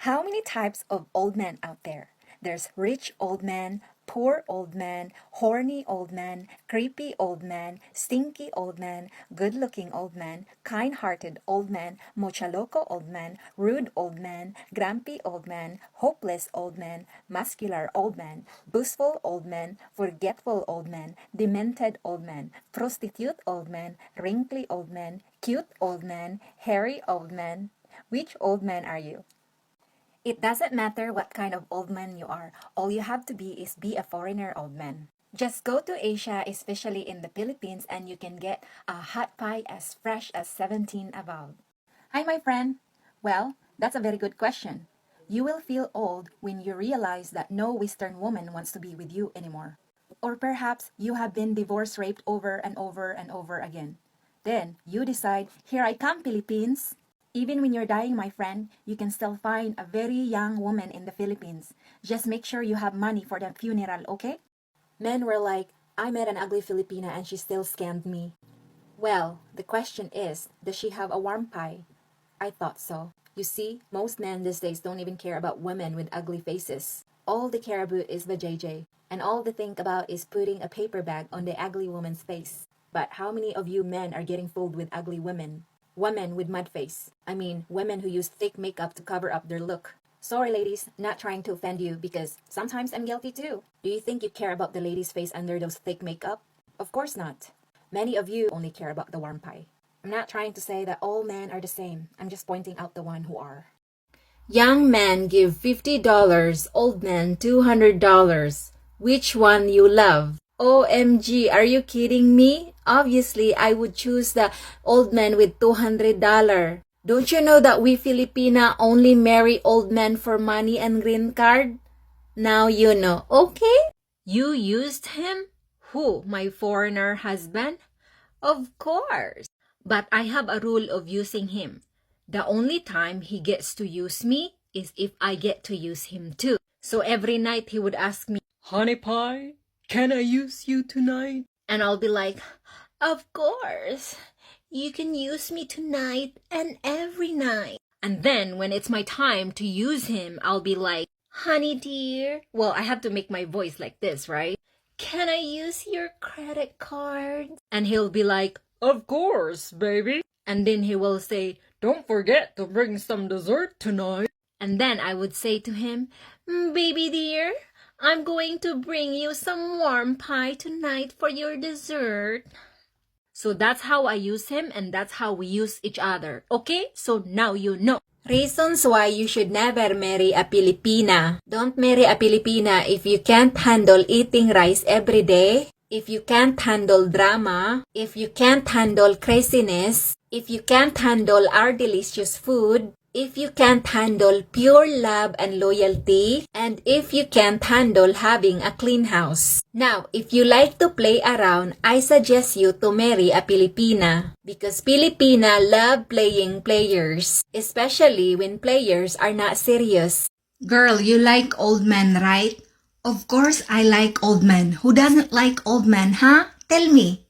How many types of old men out there? There's rich old man, poor old man, horny old man, creepy old man, stinky old man, good-looking old man, kind-hearted old man, mochaloco old man, rude old man, grumpy old man, hopeless old man, muscular old man, boastful old man, forgetful old man, demented old man, prostitute old man, wrinkly old man, cute old man, hairy old man. Which old man are you? It doesn't matter what kind of old man you are. All you have to be a foreigner old man. Just go to Asia, especially in the Philippines, and you can get a hot pie as fresh as 17 above. Hi, my friend. Well, that's a very good question. You will feel old when you realize that no Western woman wants to be with you anymore. Or perhaps you have been divorce raped over and over and over again. Then you decide, here I come, Philippines. Even when you're dying, my friend, you can still find a very young woman in the Philippines. Just make sure you have money for the funeral, okay? Men were like, I met an ugly Filipina and she still scammed me. Well, the question is, does she have a warm pie? I thought so. You see, most men these days don't even care about women with ugly faces. All they care about is the JJ. And all they think about is putting a paper bag on the ugly woman's face. But how many of you men are getting fooled with ugly women? Women with mud face. I mean, women who use thick makeup to cover up their look. Sorry ladies, not trying to offend you because sometimes I'm guilty too. Do you think you care about the lady's face under those thick makeup? Of course not. Many of you only care about the warm pie. I'm not trying to say that all men are the same. I'm just pointing out the one who are. Young men give $50, old men $200. Which one you love? OMG, are you kidding me? Obviously, I would choose the old man with $200. Don't you know that we Filipina only marry old men for money and green card? Now you know, okay? You used him? Who, my foreigner husband? Of course. But I have a rule of using him. The only time he gets to use me is if I get to use him too. So every night he would ask me, Honey pie, can I use you tonight? And I'll be like, of course. You can use me tonight and every night. And then when it's my time to use him, I'll be like, honey dear. Well, I have to make my voice like this, right? Can I use your credit card? And he'll be like, of course, baby. And then he will say, don't forget to bring some dessert tonight. And then I would say to him, baby dear, I'm going to bring you some warm pie tonight for your dessert. So that's how I use him and that's how we use each other. Okay? So now you know. Reasons why you should never marry a Filipina. Don't marry a Filipina if you can't handle eating rice every day, if you can't handle drama, if you can't handle craziness, if you can't handle our delicious food, if you can't handle pure love and loyalty, and if you can't handle having a clean house. Now, if you like to play around, I suggest you to marry a Filipina. Because Filipina love playing players, especially when players are not serious. Girl, you like old men, right? Of course I like old men. Who doesn't like old men, huh? Tell me.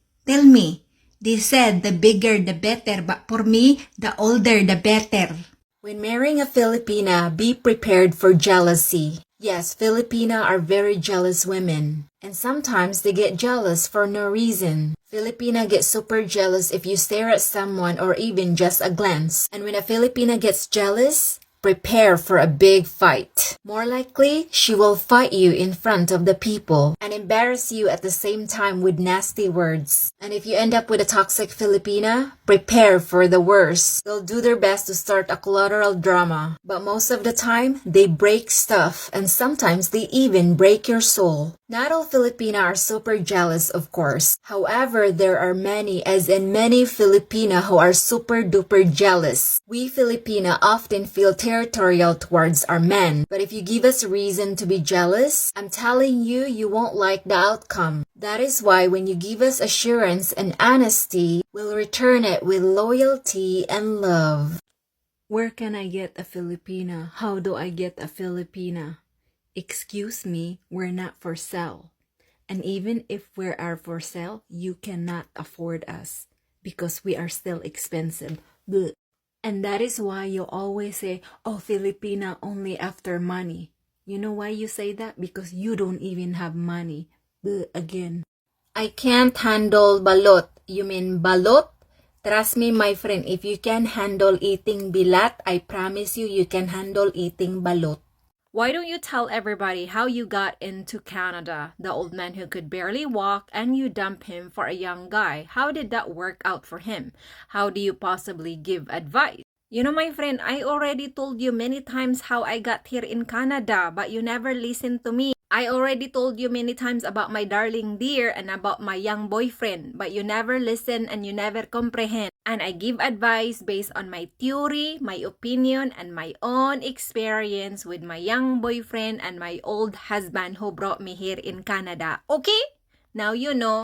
They said the bigger the better, but for me, the older the better. When marrying a Filipina, be prepared for jealousy. Yes, Filipina are very jealous women. And sometimes they get jealous for no reason. Filipina gets super jealous if you stare at someone or even just a glance. And when a Filipina gets jealous, prepare for a big fight. More likely, she will fight you in front of the people and embarrass you at the same time with nasty words. And if you end up with a toxic Filipina, prepare for the worst. They'll do their best to start a collateral drama. But most of the time, they break stuff and sometimes they even break your soul. Not all Filipina are super jealous, of course. However, there are many, as in many Filipina who are super duper jealous. We Filipina often feel territorial towards our men. But if you give us reason to be jealous, I'm telling you, you won't like the outcome. That is why when you give us assurance and honesty, we'll return it with loyalty and love. Where can I get a Filipina? How do I get a Filipina? Excuse me, we're not for sale. And even if we are for sale, you cannot afford us because we are still expensive. Blech. And that is why you always say, oh, Filipina only after money. You know why you say that? Because you don't even have money. Again. I can't handle balot. You mean balot? Trust me, my friend, if you can handle eating bilat, I promise you, you can handle eating balot. Why don't you tell everybody how you got into Canada? The old man who could barely walk and you dump him for a young guy. How did that work out for him? How do you possibly give advice? You know, my friend, I already told you many times how I got here in Canada, but you never listened to me. I already told you many times about my darling dear and about my young boyfriend, but you never listen and you never comprehend. And I give advice based on my theory, my opinion, and my own experience with my young boyfriend and my old husband who brought me here in Canada. Okay? Now you know.